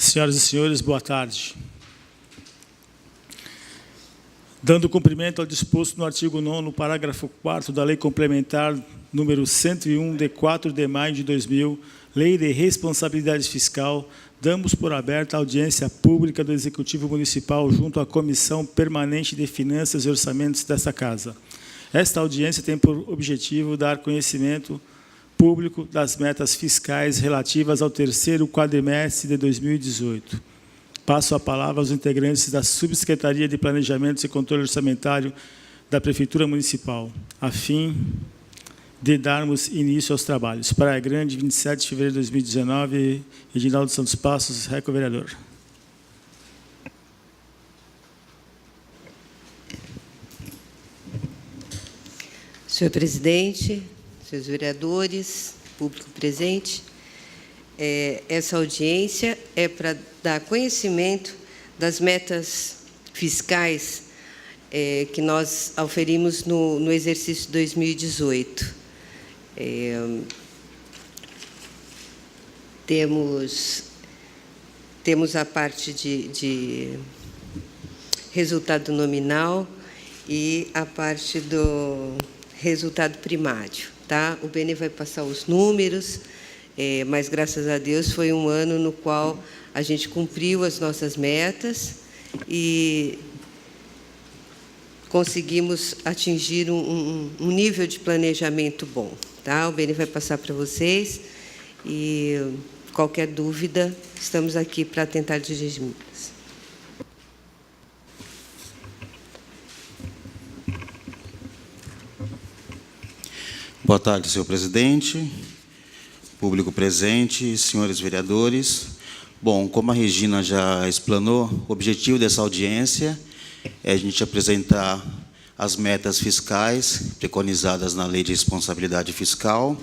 Senhoras e senhores, boa tarde. Dando cumprimento ao disposto no artigo 9º, parágrafo 4º da Lei Complementar número 101, de 4 de maio de 2000, Lei de Responsabilidade Fiscal, damos por aberta a audiência pública do Executivo Municipal junto à Comissão Permanente de Finanças e Orçamentos desta Casa. Esta audiência tem por objetivo dar conhecimento público das metas fiscais relativas ao terceiro quadrimestre de 2018. Passo a palavra aos integrantes da Subsecretaria de Planejamento e Controle Orçamentário da Prefeitura Municipal, a fim de darmos início aos trabalhos. Praia Grande, 27 de fevereiro de 2019, Reginaldo Santos Passos, Reco-Vereador. Senhor presidente, senhores vereadores, público presente, essa audiência é para dar conhecimento das metas fiscais que nós auferimos no exercício 2018. Temos a parte de resultado nominal e a parte do resultado primário. Tá? O Beni vai passar os números, mas, graças a Deus, foi um ano no qual a gente cumpriu as nossas metas e conseguimos atingir um nível de planejamento bom. Tá? O Beni vai passar para vocês e, qualquer dúvida, estamos aqui para tentar dirigi-las. Boa tarde, senhor presidente, público presente, senhores vereadores. Bom, como a Regina já explanou, o objetivo dessa audiência é a gente apresentar as metas fiscais preconizadas na Lei de Responsabilidade Fiscal,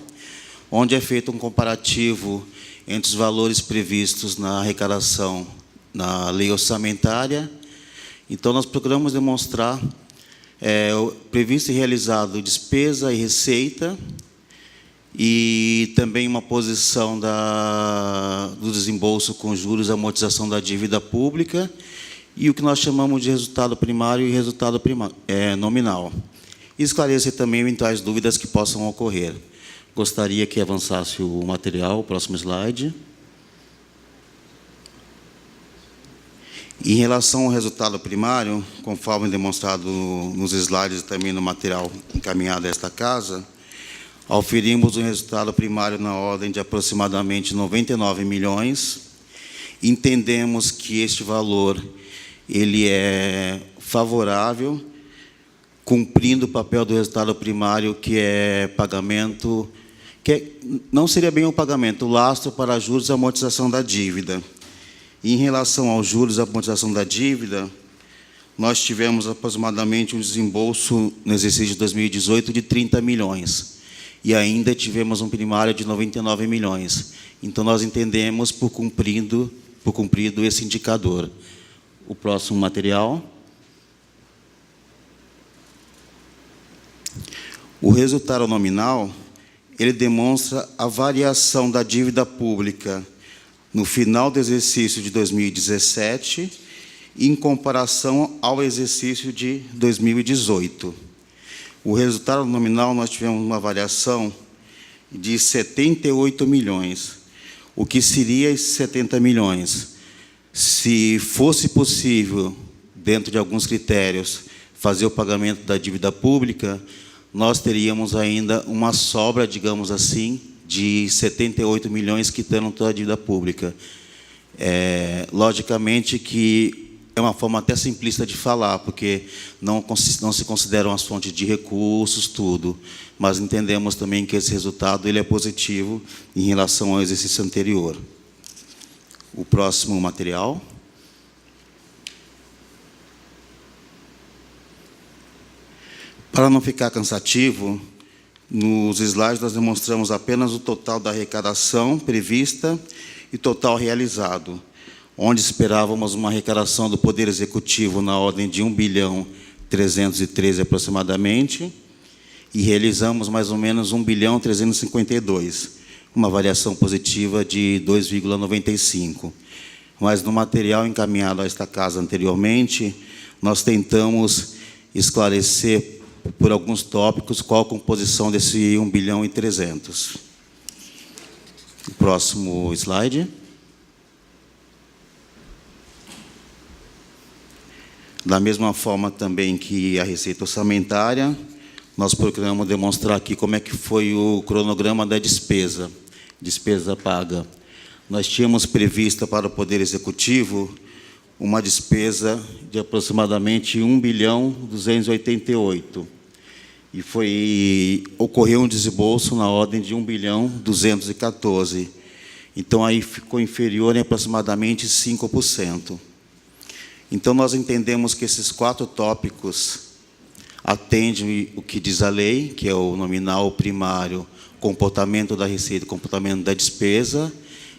onde é feito um comparativo entre os valores previstos na arrecadação na lei orçamentária. Então, nós procuramos demonstrar o previsto e realizado despesa e receita, e também uma posição do desembolso com juros e amortização da dívida pública, e o que nós chamamos de resultado primário e resultado nominal. E esclarecer também eventuais dúvidas que possam ocorrer. Gostaria que avançasse o material, o próximo slide. Em relação ao resultado primário, conforme demonstrado nos slides e também no material encaminhado a esta Casa, auferimos um resultado primário na ordem de aproximadamente 99 milhões. Entendemos que este valor ele é favorável, cumprindo o papel do resultado primário, que é pagamento, não seria bem o pagamento, o lastro para juros e amortização da dívida. Em relação aos juros e amortização da dívida, nós tivemos aproximadamente um desembolso no exercício de 2018 de 30 milhões. E ainda tivemos um primário de 99 milhões. Então, nós entendemos por cumprido esse indicador. O próximo material. O resultado nominal, ele demonstra a variação da dívida pública no final do exercício de 2017, em comparação ao exercício de 2018. O resultado nominal, nós tivemos uma variação de 78 milhões. O que seria esses 70 milhões? Se fosse possível, dentro de alguns critérios, fazer o pagamento da dívida pública, nós teríamos ainda uma sobra, digamos assim, de 78 milhões quitando toda a dívida pública. Logicamente que é uma forma até simplista de falar, porque não se consideram as fontes de recursos, tudo, mas entendemos também que esse resultado ele é positivo em relação ao exercício anterior. O próximo material. Para não ficar cansativo, nos slides nós demonstramos apenas o total da arrecadação prevista e total realizado, onde esperávamos uma arrecadação do Poder Executivo na ordem de 1.313 aproximadamente, e realizamos mais ou menos 1.352, uma variação positiva de 2,95. mas no material encaminhado a esta casa anteriormente, nós tentamos esclarecer por alguns tópicos qual a composição desse 1 bilhão e 300. Próximo slide. Da mesma forma também que a receita orçamentária, nós procuramos demonstrar aqui como é que foi o cronograma da despesa paga. Nós tínhamos prevista para o Poder Executivo uma despesa de aproximadamente 1 bilhão 288. E ocorreu um desembolso na ordem de 1 bilhão 214. Então, aí ficou inferior em aproximadamente 5%. Então, nós entendemos que esses 4 tópicos atendem o que diz a lei, que é o nominal, o primário, comportamento da receita, comportamento da despesa.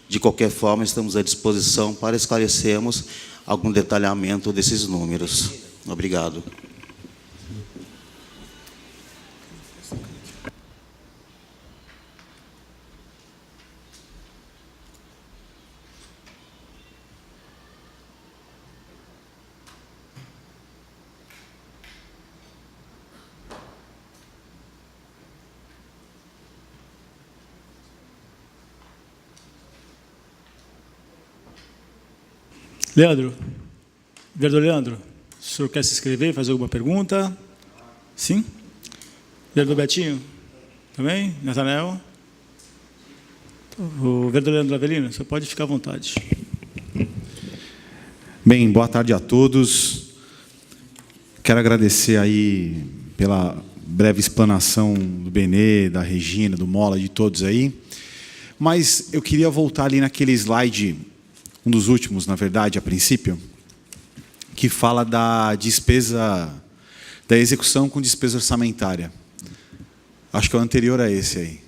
De qualquer forma, estamos à disposição para esclarecermos algum detalhamento desses números. Obrigado. Leandro, vereador Leandro, o senhor quer se inscrever, fazer alguma pergunta? Sim? Vereador Betinho? Também? Natanael? O vereador Leandro Avelino, você pode ficar à vontade. Bem, boa tarde a todos. Quero agradecer aí pela breve explanação do Benê, da Regina, do Mola, de todos aí. Mas eu queria voltar ali naquele slide, um dos últimos, na verdade, a princípio, que fala da despesa, da execução com despesa orçamentária. Acho que é o anterior a esse aí.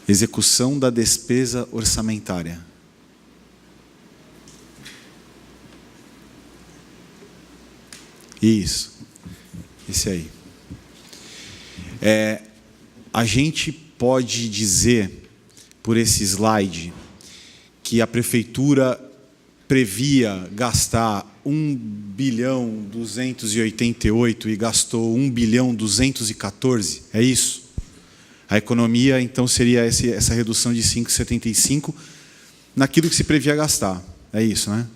Execução da despesa orçamentária. Isso. Esse aí. A gente pode dizer, por esse slide, que a prefeitura previa gastar 1 bilhão 288 e gastou 1 bilhão 214, é isso? A economia, então, seria essa redução de 5,75 naquilo que se previa gastar. É isso, né?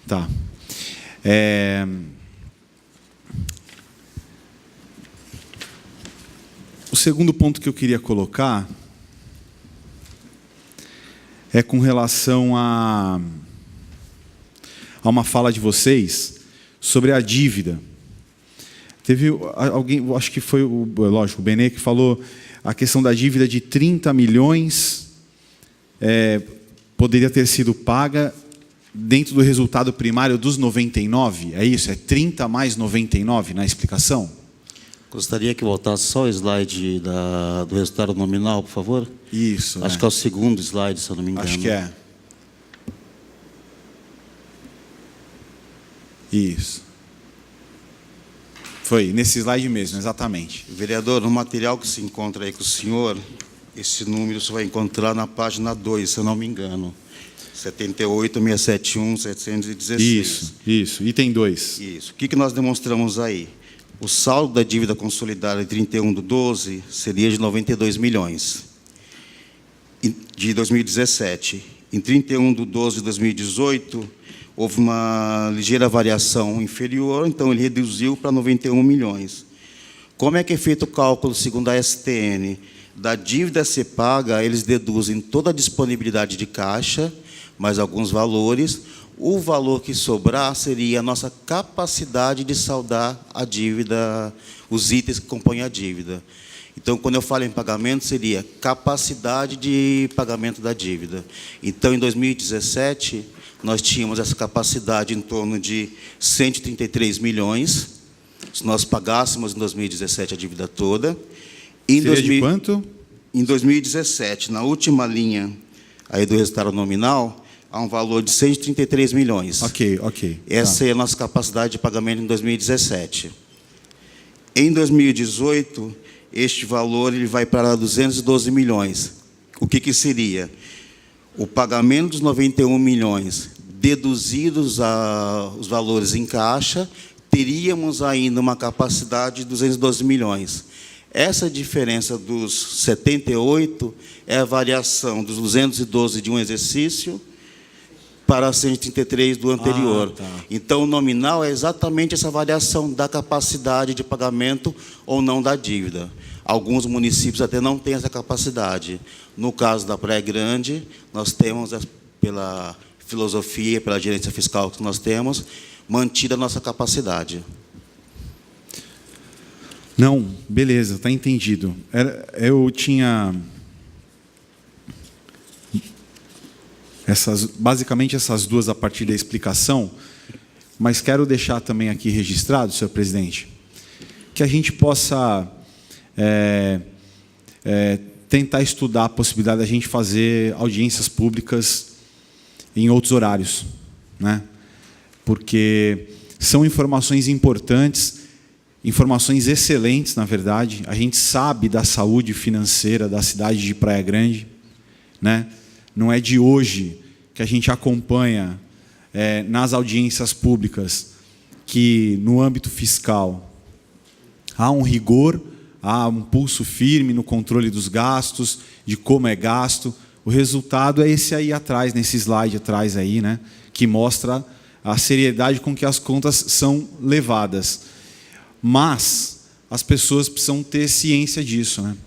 Tá. O segundo ponto que eu queria colocar é com relação a uma fala de vocês sobre a dívida. Teve alguém, acho que foi lógico, o Benê, que falou a questão da dívida de 30 milhões poderia ter sido paga dentro do resultado primário dos 99. É isso? É 30 mais 99 na explicação? Gostaria que voltasse só o slide do resultado nominal, por favor. Isso. Acho que é o segundo slide, se eu não me engano. Acho que é. Isso. Foi, nesse slide mesmo, exatamente. Vereador, no material que se encontra aí com o senhor, esse número você vai encontrar na página 2, se eu não me engano. 78.671.716. Isso. Item 2. Isso. O que nós demonstramos aí? O saldo da dívida consolidada de 31/12 seria de 92 milhões, de 2017. Em 31/12 de 2018, houve uma ligeira variação inferior, então ele reduziu para 91 milhões. Como é que é feito o cálculo, segundo a STN? Da dívida a ser paga, eles deduzem toda a disponibilidade de caixa, mais alguns valores. O valor que sobrar seria a nossa capacidade de saldar a dívida, os itens que compõem a dívida. Então, quando eu falo em pagamento, seria capacidade de pagamento da dívida. Então, em 2017, nós tínhamos essa capacidade em torno de 133 milhões, se nós pagássemos em 2017 a dívida toda. De quanto? Em 2017, na última linha aí do resultado nominal, há um valor de 133 milhões. Ok. Essa é a nossa capacidade de pagamento em 2017. Em 2018, este valor ele vai para 212 milhões. O que seria? o pagamento dos 91 milhões, deduzidos os valores em caixa, teríamos ainda uma capacidade de 212 milhões. Essa diferença dos 78 é a variação dos 212 de um exercício para 133 do anterior. Tá. Então, o nominal é exatamente essa variação da capacidade de pagamento ou não da dívida. Alguns municípios até não têm essa capacidade. No caso da Praia Grande, nós temos, pela filosofia, pela gerência fiscal que nós temos, mantida a nossa capacidade. Não, beleza, está entendido. Eu tinha basicamente essas duas a partir da explicação, mas quero deixar também aqui registrado, senhor presidente, que a gente possa tentar estudar a possibilidade da gente fazer audiências públicas em outros horários, né? Porque são informações importantes, informações excelentes, na verdade. A gente sabe da saúde financeira da cidade de Praia Grande, né? Não é de hoje que a gente acompanha nas audiências públicas que, no âmbito fiscal, há um rigor, há um pulso firme no controle dos gastos, de como é gasto. O resultado é esse aí atrás, nesse slide atrás aí, né? Que mostra a seriedade com que as contas são levadas. Mas as pessoas precisam ter ciência disso, né?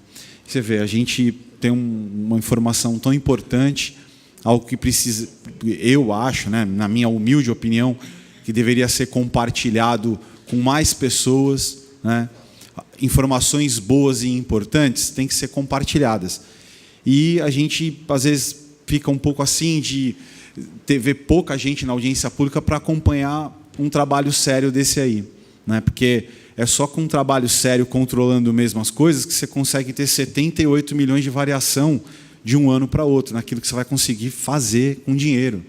Você vê, a gente tem uma informação tão importante, algo que precisa, eu acho, né, na minha humilde opinião, que deveria ser compartilhado com mais pessoas, né? Informações boas e importantes têm que ser compartilhadas. E a gente, às vezes, fica um pouco assim de ver pouca gente na audiência pública para acompanhar um trabalho sério desse aí, né? Porque é só com um trabalho sério, controlando mesmo as coisas, que você consegue ter 78 milhões de variação de um ano para outro, naquilo que você vai conseguir fazer com dinheiro,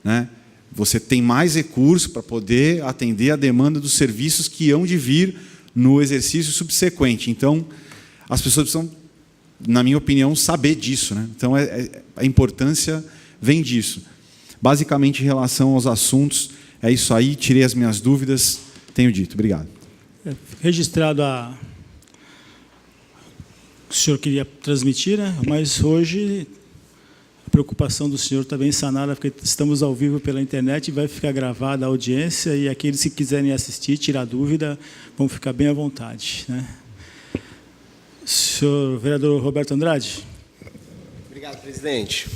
né? Você tem mais recurso para poder atender a demanda dos serviços que hão de vir no exercício subsequente. Então, as pessoas precisam, na minha opinião, saber disso, né? Então, a importância vem disso. Basicamente, em relação aos assuntos, é isso aí. Tirei as minhas dúvidas, tenho dito. Obrigado. Registrado o senhor queria transmitir, né? Mas hoje a preocupação do senhor está bem sanada, porque estamos ao vivo pela internet e vai ficar gravada a audiência, e aqueles que quiserem assistir, tirar dúvida, vão ficar bem à vontade, né? Senhor vereador Roberto Andrade. Obrigado, presidente.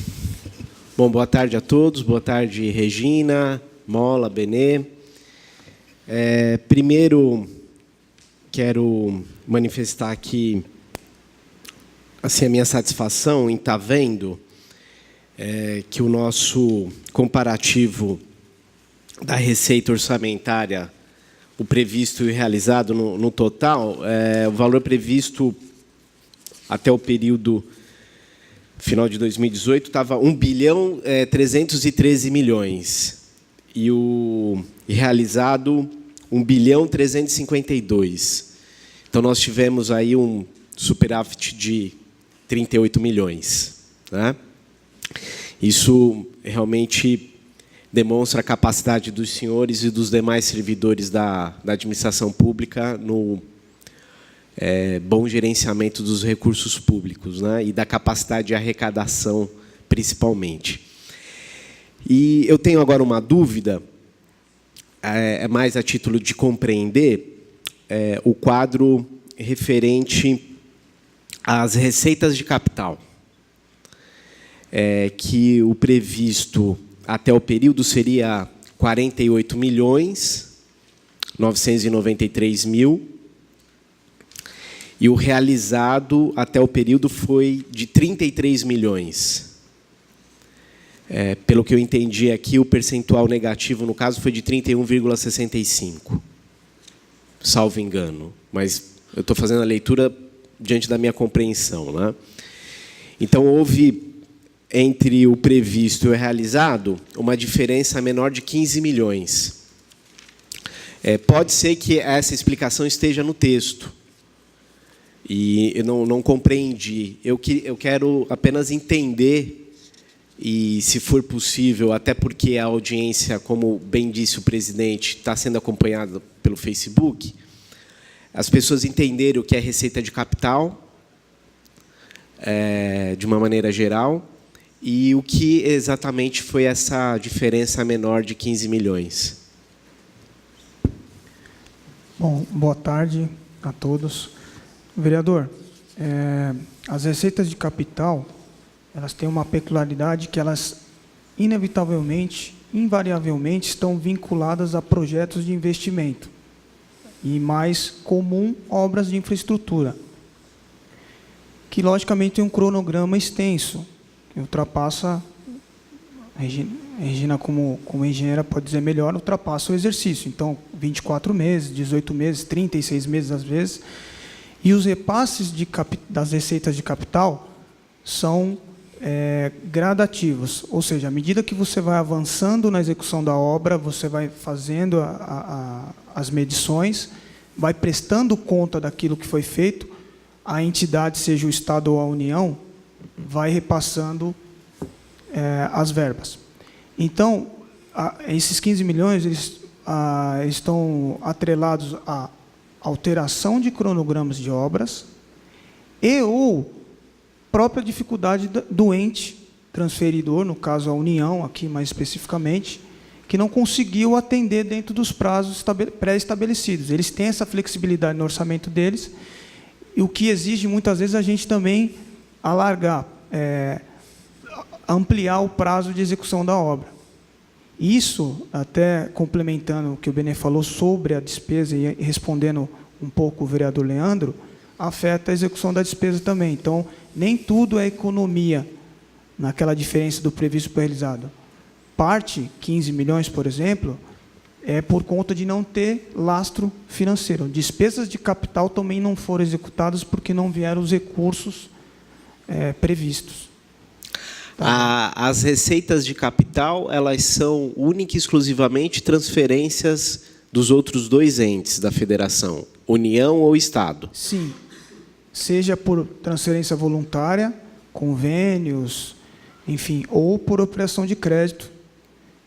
Bom, boa tarde a todos. Boa tarde, Regina, Mola, Benê. Primeiro, quero manifestar aqui assim, a minha satisfação em estar vendo que o nosso comparativo da receita orçamentária, o previsto e realizado no total, o valor previsto até o período final de 2018 estava 1.313 milhões e o realizado 1.352. Então nós tivemos aí um superávit de 38 milhões, né? Isso realmente demonstra a capacidade dos senhores e dos demais servidores da administração pública no bom gerenciamento dos recursos públicos, né? E da capacidade de arrecadação, principalmente. E eu tenho agora uma dúvida, mais a título de compreender, o quadro referente às receitas de capital, que o previsto até o período seria 48.993.000, e o realizado até o período foi de 33 milhões. Pelo que eu entendi aqui, o percentual negativo, no caso, foi de 31,65, salvo engano. Mas eu estou fazendo a leitura diante da minha compreensão, né? Então, houve, entre o previsto e o realizado, uma diferença menor de 15 milhões. Pode ser que essa explicação esteja no texto, e eu não compreendi. Eu quero apenas entender e, se for possível, até porque a audiência, como bem disse o presidente, está sendo acompanhada pelo Facebook, as pessoas entenderem o que é receita de capital, de uma maneira geral, e o que exatamente foi essa diferença menor de 15 milhões. Bom, boa tarde a todos. Vereador, as receitas de capital, elas têm uma peculiaridade que elas, inevitavelmente, invariavelmente, estão vinculadas a projetos de investimento e, mais comum, obras de infraestrutura, que, logicamente, tem um cronograma extenso, que ultrapassa, a Regina, como engenheira, pode dizer melhor, ultrapassa o exercício. Então, 24 meses, 18 meses, 36 meses, às vezes. E os repasses das receitas de capital são gradativos, ou seja, à medida que você vai avançando na execução da obra, você vai fazendo as medições, vai prestando conta daquilo que foi feito, a entidade, seja o Estado ou a União, vai repassando as verbas. Então, esses 15 milhões eles estão atrelados à alteração de cronogramas de obras e ou própria dificuldade do ente transferidor, no caso a União, aqui mais especificamente, que não conseguiu atender dentro dos prazos pré-estabelecidos. Eles têm essa flexibilidade no orçamento deles, e o que exige, muitas vezes, a gente também alargar, ampliar o prazo de execução da obra. Isso, até complementando o que o Benê falou sobre a despesa e respondendo um pouco o vereador Leandro, afeta a execução da despesa também. Então, nem tudo é economia naquela diferença do previsto para o realizado. Parte, 15 milhões, por exemplo, é por conta de não ter lastro financeiro. Despesas de capital também não foram executadas porque não vieram os recursos previstos. As receitas de capital, elas são única e exclusivamente transferências dos outros dois entes da federação, União ou Estado? Sim. Seja por transferência voluntária, convênios, enfim, ou por operação de crédito,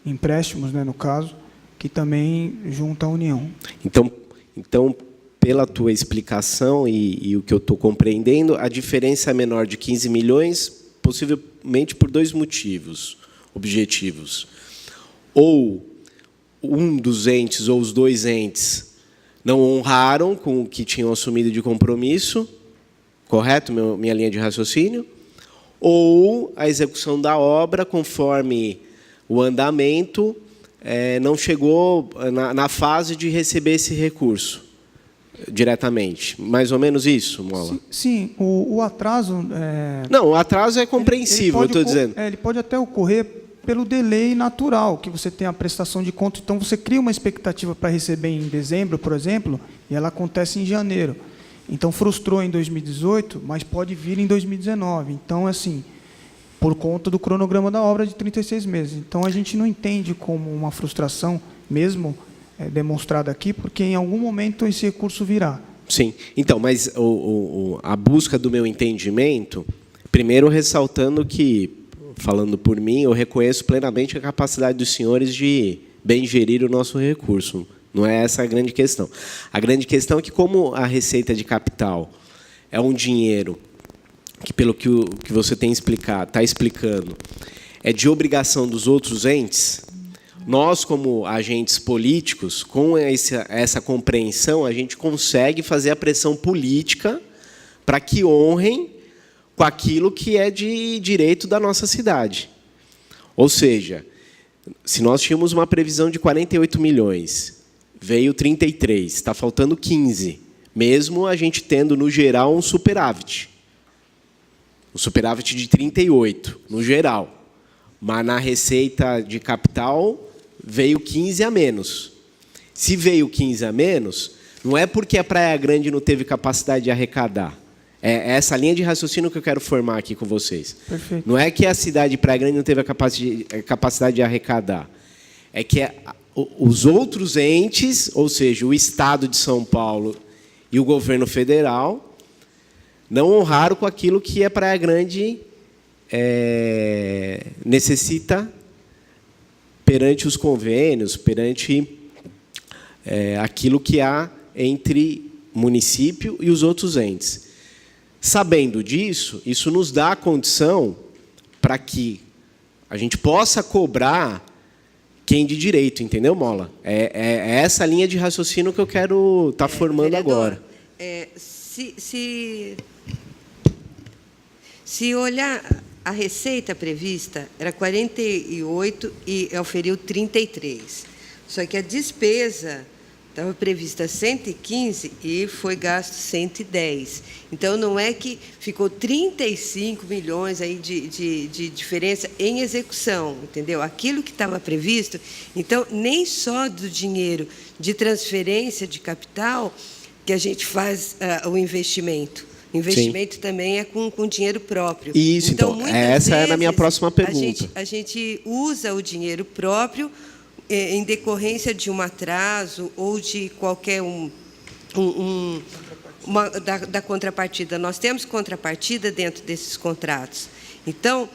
empréstimos, no caso, que também junta a União. Então, pela tua explicação e o que eu estou compreendendo, a diferença é menor de 15 milhões, possivelmente por dois motivos objetivos. Ou um dos entes ou os dois entes não honraram com o que tinham assumido de compromisso, correto, minha linha de raciocínio? Ou a execução da obra, conforme o andamento, não chegou na fase de receber esse recurso diretamente. Mais ou menos isso, Mola? Sim, o atraso... Não, o atraso é compreensível, eu estou dizendo. Ele pode até ocorrer pelo delay natural, que você tem a prestação de conta. Então, você cria uma expectativa para receber em dezembro, por exemplo, e ela acontece em janeiro. Então, frustrou em 2018, mas pode vir em 2019. Então, assim, por conta do cronograma da obra de 36 meses. Então, a gente não entende como uma frustração, mesmo demonstrada aqui, porque em algum momento esse recurso virá. Sim. Então, mas a busca do meu entendimento, primeiro ressaltando que, falando por mim, eu reconheço plenamente a capacidade dos senhores de bem gerir o nosso recurso. Não é essa a grande questão. A grande questão é que, como a receita de capital é um dinheiro que, pelo que você tem explicado, está explicando, é de obrigação dos outros entes, nós, como agentes políticos, com essa compreensão, a gente consegue fazer a pressão política para que honrem com aquilo que é de direito da nossa cidade. Ou seja, se nós tínhamos uma previsão de 48 milhões, veio 33, está faltando 15, mesmo a gente tendo, no geral, um superávit. Um superávit de 38, no geral. Mas na receita de capital veio 15 a menos. Se veio 15 a menos, não é porque a Praia Grande não teve capacidade de arrecadar. É essa linha de raciocínio que eu quero formar aqui com vocês. Perfeito. Não é que a cidade de Praia Grande não teve a capacidade de arrecadar. É que os outros entes, ou seja, o Estado de São Paulo e o governo federal, não honraram com aquilo que a Praia Grande necessita, perante os convênios, perante aquilo que há entre município e os outros entes. Sabendo disso, isso nos dá a condição para que a gente possa cobrar quem de direito, entendeu, Mola? É essa linha de raciocínio que eu quero estar formando vereador, agora. Se olhar a receita prevista, era 48 e auferiu 33. Só que a despesa estava prevista 115 e foi gasto 110. Então, não é que ficou 35 milhões aí de diferença em execução, entendeu? Aquilo que estava previsto, então, nem só do dinheiro de transferência de capital que a gente faz o investimento. Investimento Sim. também é com dinheiro próprio. Isso, então essa era a minha próxima pergunta. A gente usa o dinheiro próprio em decorrência de um atraso ou de qualquer da contrapartida. Nós temos contrapartida dentro desses contratos. Então,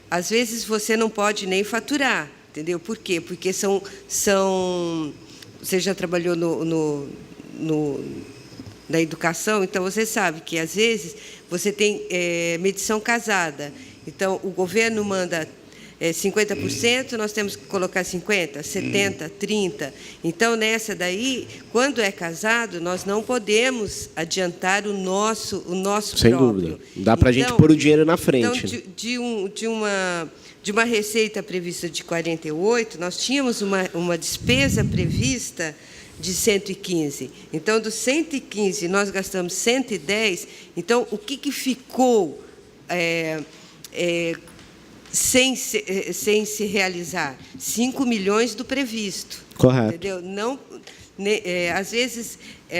às vezes, você não pode nem faturar, entendeu? Por quê? Porque você já trabalhou na educação, então você sabe que, às vezes, você tem medição casada. Então, o governo manda 50%, nós temos que colocar 50%, 70%, 30%. Então, nessa daí, quando é casado, nós não podemos adiantar o nosso Sem próprio. Dúvida. Dá para a gente pôr o dinheiro na frente. Então, de uma receita prevista de 48, nós tínhamos uma despesa prevista de 115. Então, dos 115, nós gastamos 110. Então, o que ficou sem se realizar? 5 milhões do previsto. Correto. Entendeu? Não, às vezes,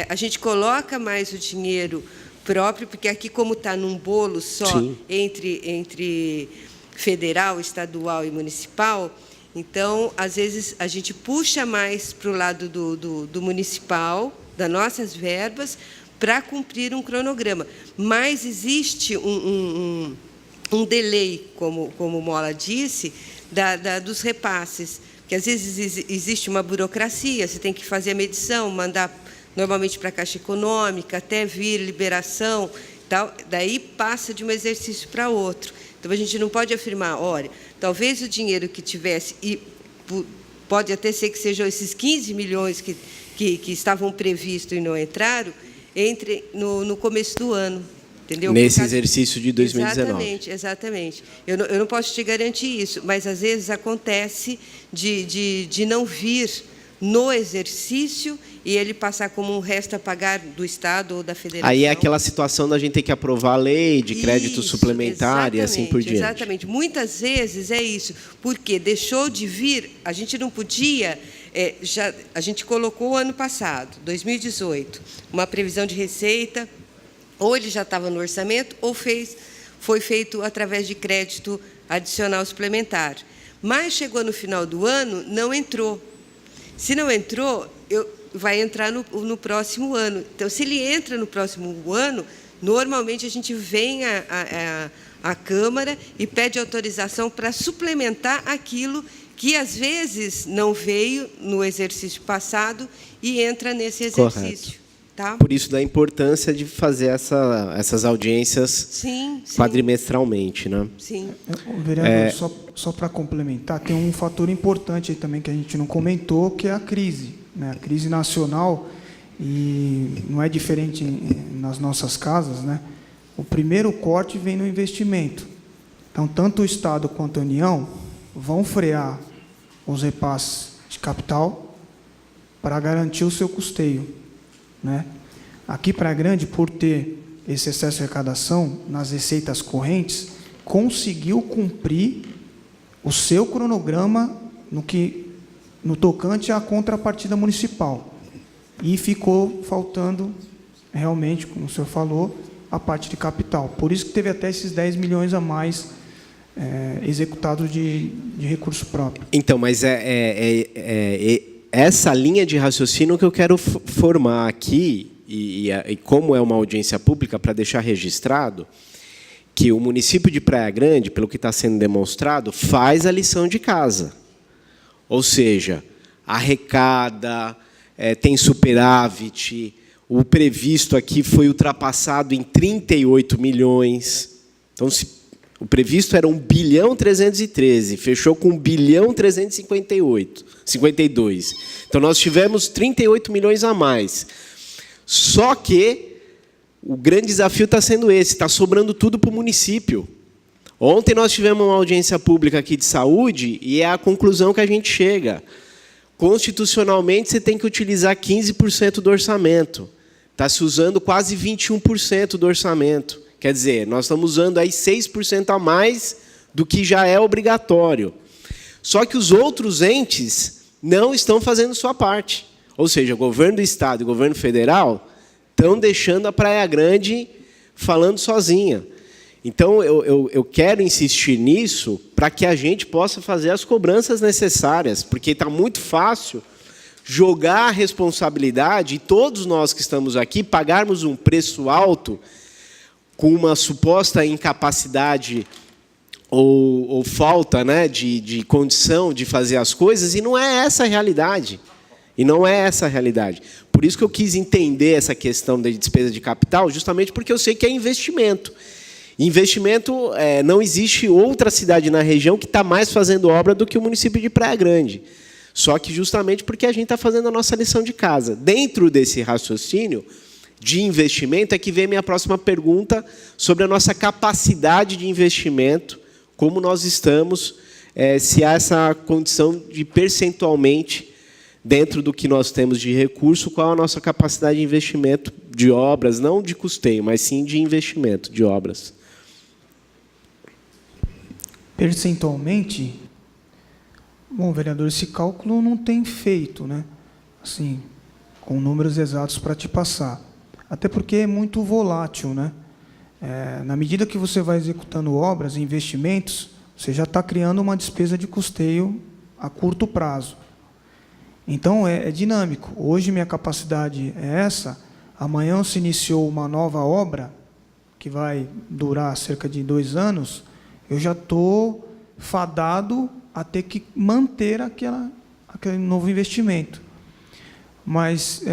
a gente coloca mais o dinheiro próprio, porque aqui, como está num bolo só entre federal, estadual e municipal, então, às vezes, a gente puxa mais para o lado do municipal, das nossas verbas, para cumprir um cronograma. Mas existe um delay, como o Mola disse, dos repasses, que às vezes existe uma burocracia, você tem que fazer a medição, mandar normalmente para a Caixa Econômica, até vir liberação, tal, daí passa de um exercício para outro. Então, a gente não pode afirmar, olha, talvez o dinheiro que tivesse, e pode até ser que sejam esses 15 milhões que estavam previstos e não entraram, entre no começo do ano. Entendeu? Nesse exercício de 2019. Exatamente. Eu não posso te garantir isso, mas, às vezes, acontece de não vir no exercício e ele passar como um resto a pagar do Estado ou da Federação. Aí é aquela situação da gente ter que aprovar a lei de crédito suplementar e assim por diante. Exatamente. Muitas vezes é isso, porque deixou de vir, a gente não podia... a gente colocou o ano passado, 2018, uma previsão de receita, ou ele já estava no orçamento, ou foi feito através de crédito adicional suplementar. Mas chegou no final do ano, não entrou. Se não entrou, vai entrar no próximo ano. Então, se ele entra no próximo ano, normalmente a gente vem à Câmara e pede autorização para suplementar aquilo que, às vezes, não veio no exercício passado e entra nesse exercício. Correto. Tá? Por isso, da importância de fazer essas audiências quadrimestralmente. Né? Sim. Vereador, só para complementar, tem um fator importante aí também que a gente não comentou, que é a crise. Né? A crise nacional, e não é diferente nas nossas casas, né? O primeiro corte vem no investimento. Então, tanto o Estado quanto a União vão frear os repasses de capital para garantir o seu custeio. Né? Aqui, Praia Grande, por ter esse excesso de arrecadação nas receitas correntes, conseguiu cumprir o seu cronograma no tocante à contrapartida municipal. E ficou faltando, realmente, como o senhor falou, a parte de capital. Por isso que teve até esses 10 milhões a mais executados de recurso próprio. Então, mas essa linha de raciocínio que eu quero formar aqui, e como é uma audiência pública, para deixar registrado, que o município de Praia Grande, pelo que está sendo demonstrado, faz a lição de casa. Ou seja, arrecada, tem superávit, o previsto aqui foi ultrapassado em 38 milhões. Então, o previsto era 1.313 bilhão, fechou com 1.352 bilhão. Então, nós tivemos 38 milhões a mais. Só que o grande desafio está sendo esse, está sobrando tudo para o município. Ontem nós tivemos uma audiência pública aqui de saúde e é a conclusão que a gente chega. Constitucionalmente, você tem que utilizar 15% do orçamento. Está se usando quase 21% do orçamento. Quer dizer, nós estamos usando aí 6% a mais do que já é obrigatório. Só que os outros entes não estão fazendo sua parte. Ou seja, o governo do Estado e o governo federal estão deixando a Praia Grande falando sozinha. Então, eu quero insistir nisso para que a gente possa fazer as cobranças necessárias, porque está muito fácil jogar a responsabilidade, e todos nós que estamos aqui pagarmos um preço alto com uma suposta incapacidade ou falta, né, de condição de fazer as coisas, e não é essa a realidade. E não é essa a realidade. Por isso que eu quis entender essa questão da despesa de capital, justamente porque eu sei que é investimento. Investimento, não existe outra cidade na região que está mais fazendo obra do que o município de Praia Grande. Só que justamente porque a gente está fazendo a nossa lição de casa. Dentro desse raciocínio de investimento é que vem minha próxima pergunta sobre a nossa capacidade de investimento, como nós estamos, se há essa condição de percentualmente, dentro do que nós temos de recurso, qual a nossa capacidade de investimento de obras, não de custeio, mas sim de investimento de obras. Percentualmente, bom, vereador, esse cálculo não tem feito, né? Assim, com números exatos para te passar. Até porque é muito volátil, né? Na medida que você vai executando obras, investimentos, você já está criando uma despesa de custeio a curto prazo. Então, é dinâmico. Hoje, minha capacidade é essa. Amanhã se iniciou uma nova obra, que vai durar cerca de 2 anos, eu já estou fadado a ter que manter aquele novo investimento. Mas,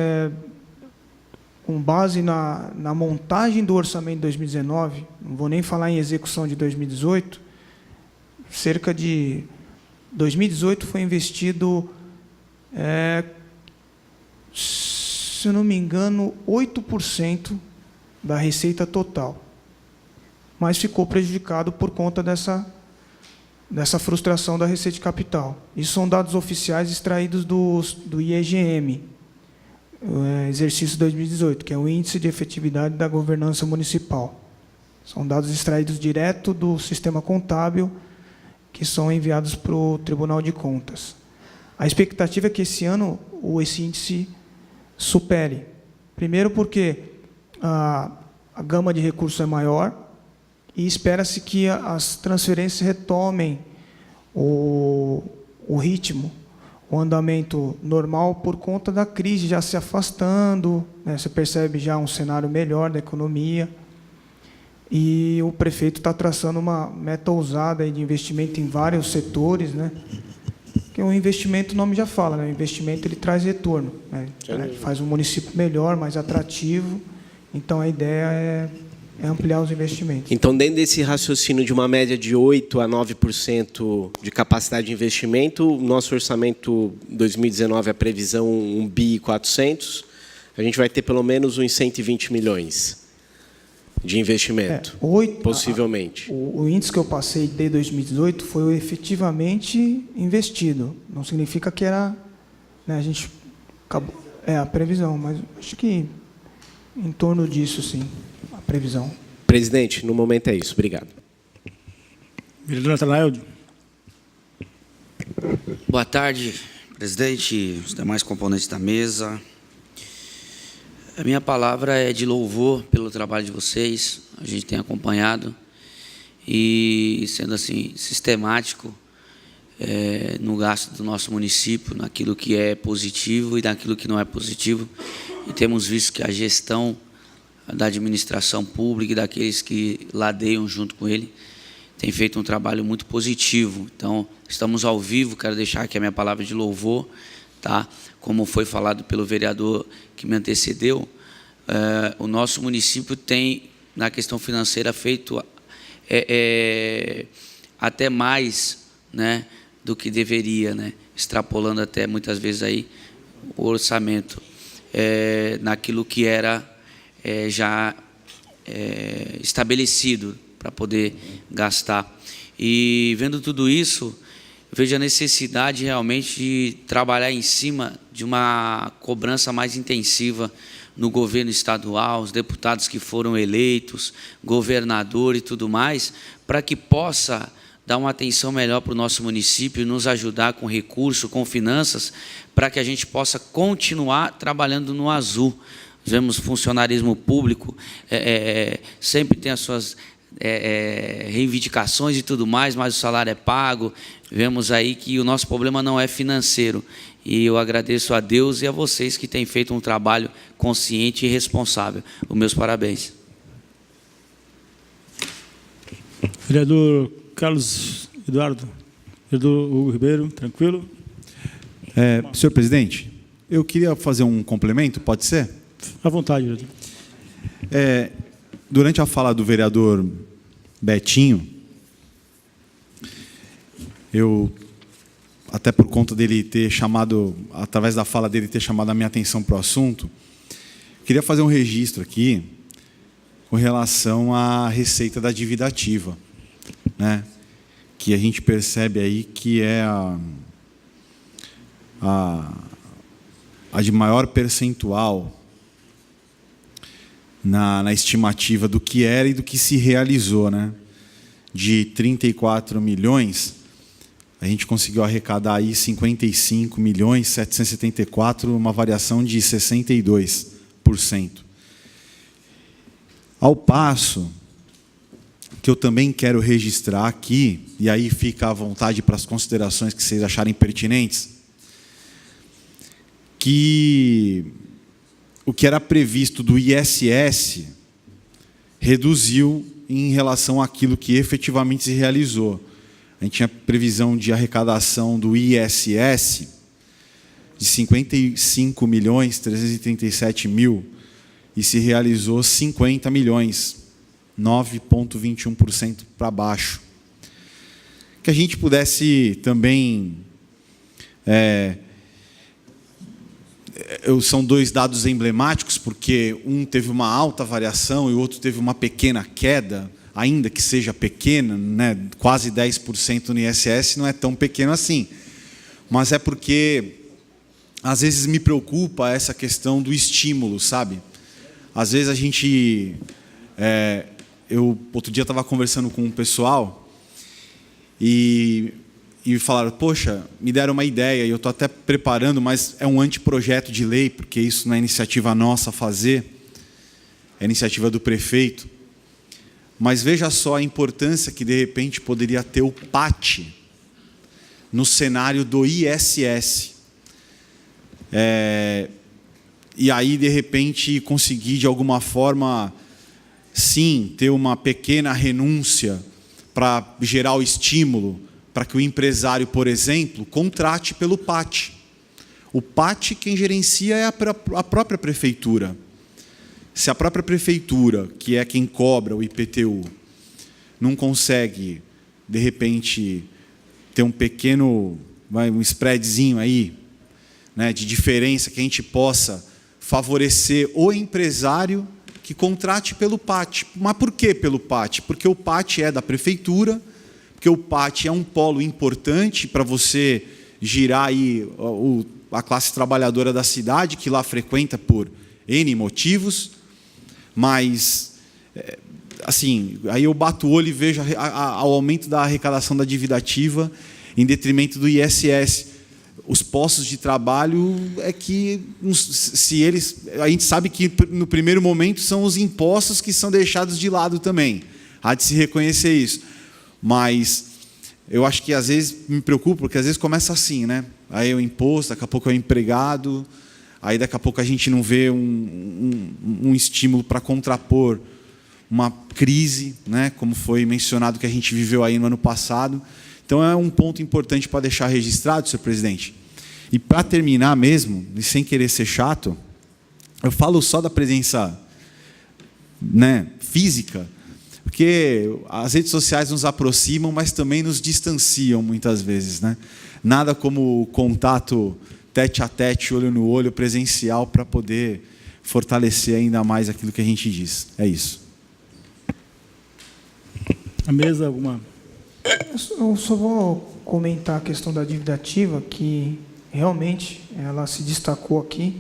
com base na montagem do orçamento de 2019, não vou nem falar em execução de 2018, cerca de 2018 foi investido, se eu não me engano, 8% da receita total. Mas ficou prejudicado por conta dessa frustração da receita de capital. Isso são dados oficiais extraídos do IEGM, exercício 2018, que é o Índice de Efetividade da Governança Municipal. São dados extraídos direto do sistema contábil, que são enviados para o Tribunal de Contas. A expectativa é que esse ano esse índice supere. Primeiro porque a gama de recursos é maior e espera-se que as transferências retomem o ritmo, o andamento normal por conta da crise já se afastando, né? Você percebe já um cenário melhor da economia. E o prefeito está traçando uma meta ousada de investimento em vários setores, né? Porque o investimento, o nome já fala, né? O investimento ele traz retorno, né? Faz um município melhor, mais atrativo. Então, a ideia é ampliar os investimentos. Então, dentro desse raciocínio de uma média de 8% a 9% de capacidade de investimento, o nosso orçamento 2019, a previsão 1.400 bi, a gente vai ter pelo menos uns 120 milhões de investimento, possivelmente. O índice que eu passei de 2018 foi o efetivamente investido. Não significa que era... Né, a gente acabou, a previsão, mas acho que em torno disso, sim, a previsão. Presidente, no momento é isso. Obrigado. Vereador Natanael. Boa tarde, presidente e os demais componentes da mesa. A minha palavra é de louvor pelo trabalho de vocês. A gente tem acompanhado e, sendo assim, sistemático no gasto do nosso município, naquilo que é positivo e naquilo que não é positivo. E temos visto que a gestão da administração pública e daqueles que ladeiam junto com ele, tem feito um trabalho muito positivo. Então, estamos ao vivo, quero deixar aqui a minha palavra de louvor, tá? Como foi falado pelo vereador que me antecedeu, o nosso município tem, na questão financeira, feito até mais, né, do que deveria, né, extrapolando até muitas vezes aí o orçamento naquilo que era já estabelecido para poder gastar. E vendo tudo isso, vejo a necessidade realmente de trabalhar em cima de uma cobrança mais intensiva no governo estadual, os deputados que foram eleitos, governador e tudo mais, para que possa dar uma atenção melhor para o nosso município, nos ajudar com recurso, com finanças, para que a gente possa continuar trabalhando no azul. Vemos funcionarismo público, sempre tem as suas reivindicações e tudo mais, mas o salário é pago. Vemos aí que o nosso problema não é financeiro. E eu agradeço a Deus e a vocês que têm feito um trabalho consciente e responsável. Os meus parabéns. Vereador Carlos Eduardo. Vereador Hugo Ribeiro, tranquilo? Senhor presidente, eu queria fazer um complemento, pode ser? À vontade, vereador. Durante a fala do vereador Betinho, eu, até por conta dele ter chamado, através da fala dele ter chamado a minha atenção para o assunto, queria fazer um registro aqui com relação à receita da dívida ativa, né? Que a gente percebe aí que é a de maior percentual na estimativa do que era e do que se realizou, né? De 34 milhões, a gente conseguiu arrecadar aí 55 milhões 774, uma variação de 62%. Ao passo que eu também quero registrar aqui, e aí fica à vontade para as considerações que vocês acharem pertinentes, que o que era previsto do ISS reduziu em relação àquilo que efetivamente se realizou. A gente tinha previsão de arrecadação do ISS de 55 milhões 337 mil e se realizou 50 milhões, 9,21% para baixo. Que a gente pudesse também... são dois dados emblemáticos, porque um teve uma alta variação e o outro teve uma pequena queda, ainda que seja pequena, né, quase 10% no ISS, não é tão pequeno assim. Mas é porque, às vezes, me preocupa essa questão do estímulo, sabe? Às vezes a gente... outro dia estava conversando com um pessoal e falaram, poxa, me deram uma ideia, e eu estou até preparando, mas é um anteprojeto de lei, porque isso não é iniciativa nossa a fazer, é iniciativa do prefeito. Mas veja só a importância que, de repente, poderia ter o PAT no cenário do ISS. E aí, de repente, conseguir, de alguma forma, sim, ter uma pequena renúncia para gerar o estímulo, para que o empresário, por exemplo, contrate pelo PAT. O PAT, quem gerencia é a própria prefeitura. Se a própria prefeitura, que é quem cobra o IPTU, não consegue, de repente, ter um pequeno, um spreadzinho aí, né, de diferença, que a gente possa favorecer o empresário que contrate pelo PAT. Mas por que pelo PAT? Porque o PAT é da prefeitura, porque o PAT é um polo importante para você girar aí a classe trabalhadora da cidade, que lá frequenta por N motivos, mas, assim, aí eu bato o olho e vejo o aumento da arrecadação da dívida ativa em detrimento do ISS. Os postos de trabalho é que, se eles... A gente sabe que, no primeiro momento, são os impostos que são deixados de lado também. Há de se reconhecer isso. Mas eu acho que às vezes me preocupa, porque às vezes começa assim, né? Aí é o imposto, daqui a pouco é o empregado, aí daqui a pouco a gente não vê um estímulo para contrapor uma crise, né, como foi mencionado que a gente viveu aí no ano passado. Então é um ponto importante para deixar registrado, senhor presidente. E para terminar mesmo, e sem querer ser chato, eu falo só da presença, né, física, porque as redes sociais nos aproximam, mas também nos distanciam muitas vezes, né? Nada como o contato tete a tete, olho no olho, presencial, para poder fortalecer ainda mais aquilo que a gente diz. É isso. A mesa, alguma? Eu só vou comentar a questão da dívida ativa, que realmente ela se destacou aqui,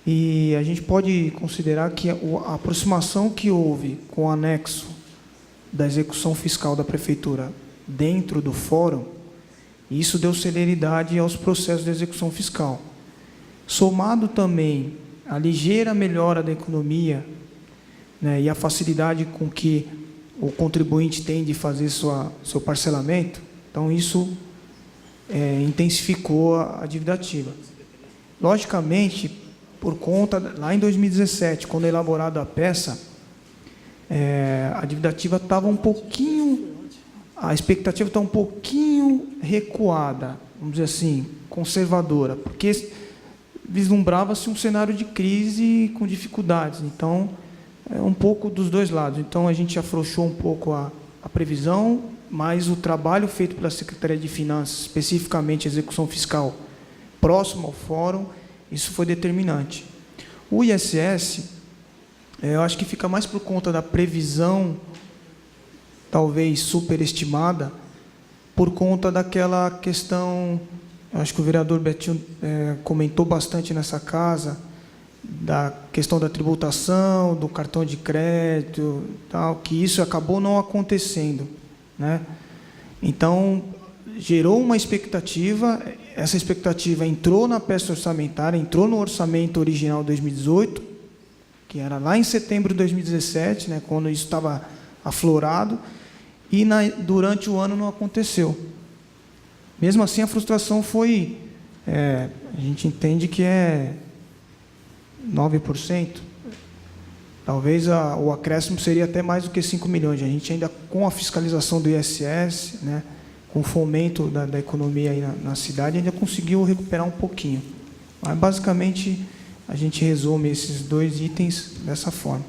e a gente pode considerar que a aproximação que houve com o anexo da execução fiscal da Prefeitura dentro do fórum, isso deu celeridade aos processos de execução fiscal. Somado também a ligeira melhora da economia, né, e a facilidade com que o contribuinte tem de fazer seu parcelamento, então isso intensificou a dívida ativa. Logicamente, por conta, lá em 2017, quando é elaborada a peça, a dívida ativa estava um pouquinho, a expectativa está um pouquinho recuada, vamos dizer assim, conservadora, porque vislumbrava-se um cenário de crise com dificuldades. Então, é um pouco dos dois lados. Então, a gente afrouxou um pouco a previsão, mas o trabalho feito pela Secretaria de Finanças, especificamente a execução fiscal, próximo ao fórum, isso foi determinante. O ISS, eu acho que fica mais por conta da previsão, talvez superestimada, por conta daquela questão, eu acho que o vereador Betinho comentou bastante nessa casa, da questão da tributação, do cartão de crédito, tal, que isso acabou não acontecendo, né? Então, gerou uma expectativa, essa expectativa entrou na peça orçamentária, entrou no orçamento original de 2018, que era lá em setembro de 2017, né, quando isso estava aflorado, e durante o ano não aconteceu. Mesmo assim, a frustração foi, a gente entende que é 9%. Talvez o acréscimo seria até mais do que 5 milhões. A gente ainda, com a fiscalização do ISS, né, com o fomento da economia aí na cidade, ainda conseguiu recuperar um pouquinho. Mas, basicamente, a gente resume esses dois itens dessa forma.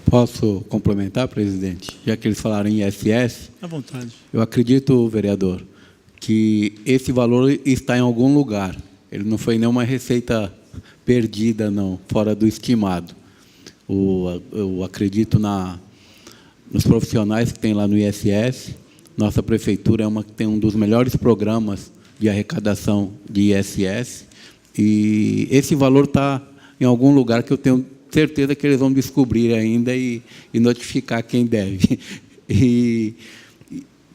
Posso complementar, presidente? Já que eles falaram em ISS, À vontade. eu acredito, vereador, que esse valor está em algum lugar. Ele não foi nenhuma receita perdida, não, fora do estimado. Eu acredito nos profissionais que tem lá no ISS. Nossa prefeitura é uma que tem um dos melhores programas de arrecadação de ISS. E esse valor está em algum lugar que eu tenho certeza que eles vão descobrir ainda e notificar quem deve.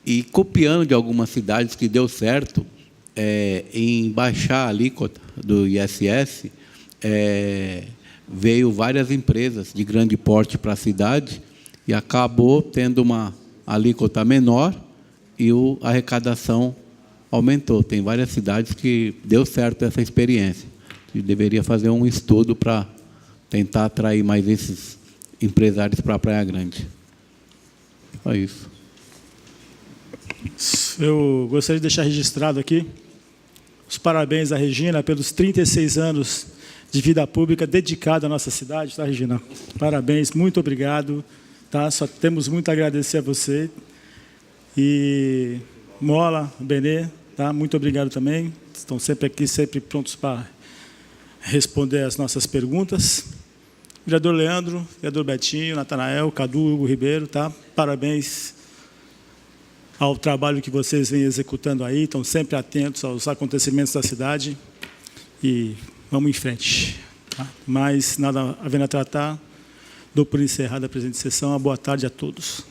E copiando de algumas cidades que deu certo, em baixar a alíquota do ISS, veio várias empresas de grande porte para a cidade e acabou tendo uma alíquota menor e a arrecadação aumentou. Tem várias cidades que deu certo essa experiência. E deveria fazer um estudo para tentar atrair mais esses empresários para a Praia Grande. Só isso. Eu gostaria de deixar registrado aqui os parabéns à Regina pelos 36 anos de vida pública dedicada à nossa cidade, tá, Regina? Parabéns, muito obrigado, tá? Só temos muito a agradecer a você. E Mola, Benê, tá? Muito obrigado também. Estão sempre aqui, sempre prontos para responder as nossas perguntas. Vereador Leandro, vereador Betinho, Natanael, Cadu, Hugo Ribeiro, tá? Parabéns ao trabalho que vocês vêm executando aí, estão sempre atentos aos acontecimentos da cidade e vamos em frente. Tá? Mas, nada havendo a tratar, dou por encerrada a presente sessão. Uma boa tarde a todos.